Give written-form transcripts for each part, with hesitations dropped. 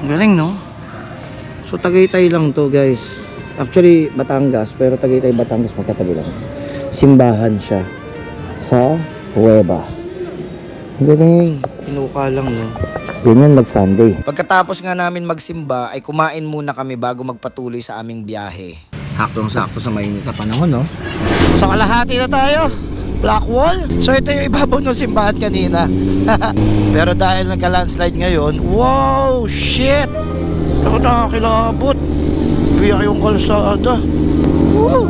Galing, no? So Tagaytay lang to, guys. Actually Batangas, pero Tagaytay Batangas magkatabi lang. Simbahan siya sa Huweba. Galing. Pinuka lang, no? Ganyan mag-Sunday. Pagkatapos nga namin magsimba ay kumain muna kami bago magpatuloy sa aming biyahe. Haktong-sakto sa mainit na panahon, no? So kalahati na tayo. Black Wall. So ito yung ibabaw ng simbahan kanina. Pero dahil nagka-landslide ngayon, wow, shit! Ako nakakilabot. Biyak yung kalsada. Woo!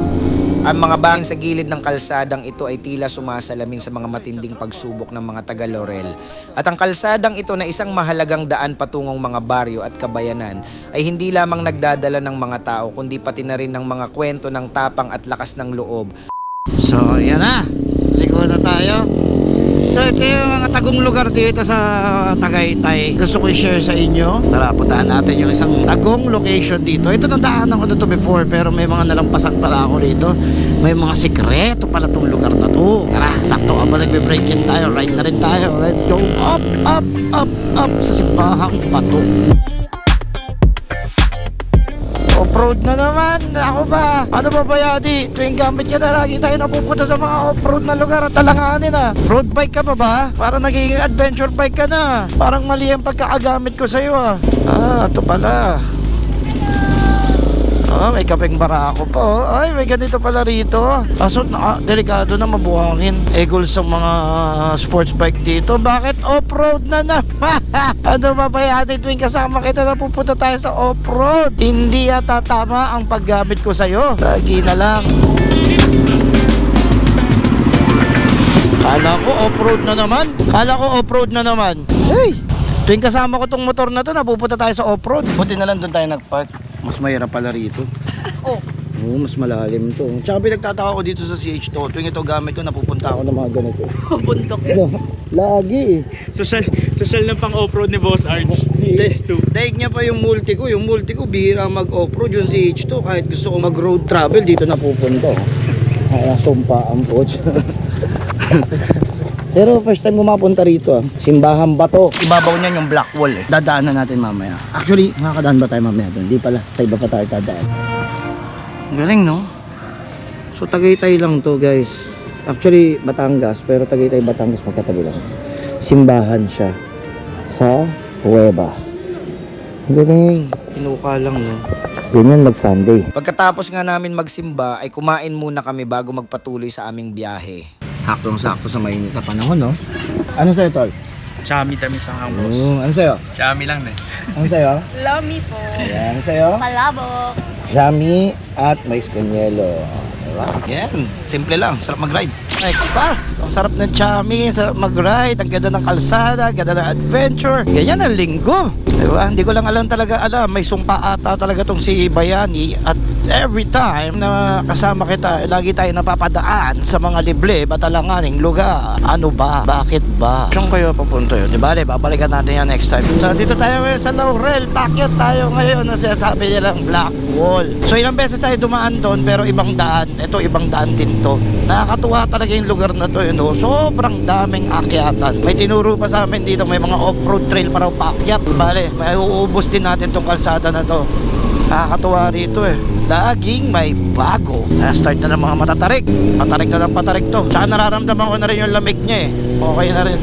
Ang mga bangin sa gilid ng kalsadang ito ay tila sumasalamin sa mga matinding pagsubok ng mga taga Laurel. At ang kalsadang ito na isang mahalagang daan patungong mga baryo at kabayanan ay hindi lamang nagdadala ng mga tao kundi pati na rin ng mga kwento ng tapang at lakas ng loob. So yan na. Liko na tayo. So ito yung mga tagong lugar dito sa Tagaytay. Gusto ko i-share sa inyo. Tara, puntahan natin yung isang tagong location dito. Ito nadaanan ko na to before, pero may mga nalampasan pala ako dito. May mga sikreto pala tong lugar na to. Tara, sakto ka ba nagbe-break in tayo? Ride na rin tayo. Let's go up, up, up, up sa simbahang bato. Off-road na naman. Ako ba? Ano ba Yadi? Tuwing gamit ka na, lagi tayo napupunta sa mga off-road na lugar at talanganin ah. Road bike ka pa ba? Parang nagiging adventure bike ka na. Parang mali ang pagkakagamit ko sa'yo ah. Ito pala. May kapeng barako pa oh. Ay, may ganito pala rito. Kaso delikado na mabuhangin. Egol sa mga sports bike dito. Bakit off-road na na? Ano ba Yadi? Tuwing kasama kita na pupunta tayo sa off-road. Hindi yata tama ang paggamit ko sa'yo. Lagi na lang. Kala ko off-road na naman. Hey! Tuwing kasama ko tong motor na to, napupunta tayo sa off-road. Buti na lang doon tayo nagpark. Mas mahirap pala rito. Oo, mas malalim to. Tsaka pinagtataka ko dito sa CH2. Tuwing ito gamit ko, napupunta ako ng mga ganito. Bundok. Lagi eh. Social ng pang off-road ni Boss Arch. CH2. Daig niya pa yung multi ko. Yung multi ko, bihira mag-off-road. Yung CH2, kahit gusto ko mag-road travel, dito napupunta. Ay, nasumpa ang poch. Pero first time ko mapunta rito Simbahan Bato. Ibabaw niyan yung Black Wall eh. Dadaanan natin mamaya. Actually, makakadaan ba tayo mamaya doon? Hindi pala, sa iba pa tayo dadaan. Galing, no? So Tagaytay lang to, guys. Actually Batangas, pero Tagaytay Batangas magkatabi lang. Simbahan siya sa Huweba. Galing. Pinuka lang, no? Ganyan mag-Sunday. Pagkatapos nga namin magsimba ay kumain muna kami bago magpatuloy sa aming biyahe. Haktong-sakto sa mainit na panahon, no? Ano sa'yo, Tol? Chami tamis ang boss. Ano sa'yo? Chami lang eh. Ano sa'yo? Lomi po. Ayan, ano sa'yo? Palabok. Yummy at mais con hielo. Diba? Yan, simple lang, sarap mag-ride. Ay, pass! Ang sarap ng chami, sarap mag-ride, ang ganda ng kalsada, ang ganda ng adventure. Ganyan ang linggo. Diba? Hindi ko lang talaga alam, may sumpa ata talaga tong si Bayani. At every time na kasama kita, lagi tayo napapadaan sa mga lible, batalanganing lugar. Ano ba? Bakit ba? Saan kayo papunta yun? Diba? Babalikan natin yan next time. So dito tayo ngayon sa Laurel. Pakyat tayo ngayon na sinasabi nilang Black Wall. So ilang beses tayo dumaan doon, pero ibang daan. Ito ibang daan din to. Nakakatuwa talaga yung lugar na to yun. Sobrang daming akyatan. May tinuro pa sa amin dito, may mga off-road trail para paakyat. Bale, may uubos din natin tong kalsada na to. Nakakatuwa rito eh. Laging may bago. Start na ng mga matatarik. Patarik na ng patarik to. Tsaka nararamdaman ko na rin yung lamig niya eh. Okay na rin.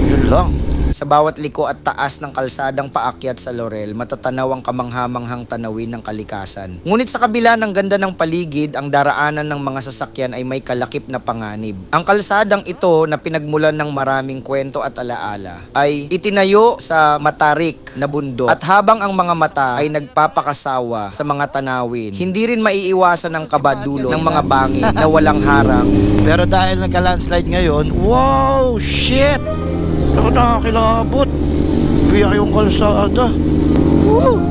Yun lang. Sa bawat liko at taas ng kalsadang paakyat sa Laurel, matatanaw ang kamanghamanghang tanawin ng kalikasan. Ngunit sa kabila ng ganda ng paligid, ang daraanan ng mga sasakyan ay may kalakip na panganib. Ang kalsadang ito na pinagmulan ng maraming kwento at alaala ay itinayo sa matarik na bundok. At habang ang mga mata ay nagpapakasawa sa mga tanawin, hindi rin maiiwasan ang kabadulo ng mga bangin na walang harang. Pero dahil nagka-landslide ngayon, wow, shit! Ako nakakilabot. Biyak yung kalsada. Woo!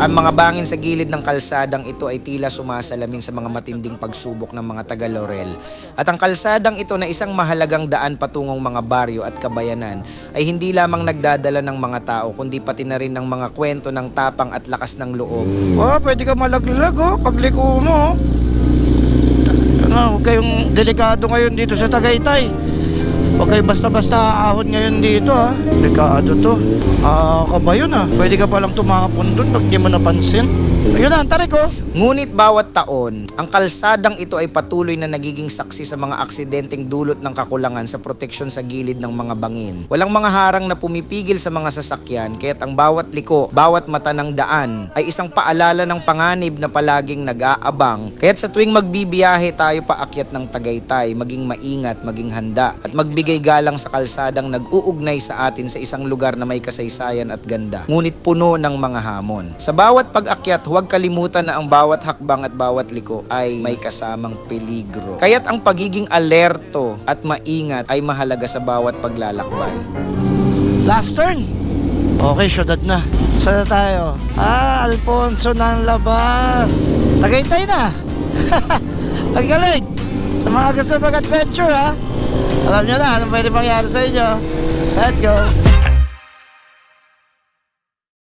Ang mga bangin sa gilid ng kalsadang ito ay tila sumasalamin sa mga matinding pagsubok ng mga taga Laurel. At ang kalsadang ito na isang mahalagang daan patungong mga baryo at kabayanan ay hindi lamang nagdadala ng mga tao kundi pati na rin ng mga kwento ng tapang at lakas ng loob. Pwede ka malaglag pagliko mo. Huwag kayong delikado ngayon dito sa Tagaytay. Huwag kayo basta-basta aahon ngayon dito ha. Delikado to. Kabayo na. Pwede ka palang tumapon dun pag di mo napansin. Ayun na, ang tarik oh. Ngunit bawat taon, ang kalsadang ito ay patuloy na nagiging saksi sa mga aksidenteng dulot ng kakulangan sa proteksyon sa gilid ng mga bangin. Walang mga harang na pumipigil sa mga sasakyan, kaya't ang bawat liko, bawat mata ng daan ay isang paalala ng panganib na palaging nag-aabang. Kaya't sa tuwing magbibiyahe tayo paakyat ng Tagaytay, maging maingat, maging handa, at magbigay galang sa kalsadang nag-uugnay sa atin sa isang lugar na may kasaysayan at ganda, ngunit puno ng mga hamon. Sa bawat pag-akyat, huwag kalimutan na ang bawat hakbang at bawat liko ay may kasamang peligro. Kaya't ang pagiging alerto at maingat ay mahalaga sa bawat paglalakbay. Last turn. Okay, syudad na. Saan na tayo? Alfonso ng Labas. Tagaytay na. Ang galing. Sa mga gusto mag-adventure ha. Alam nyo na anong pwede mangyari sa inyo. Let's go.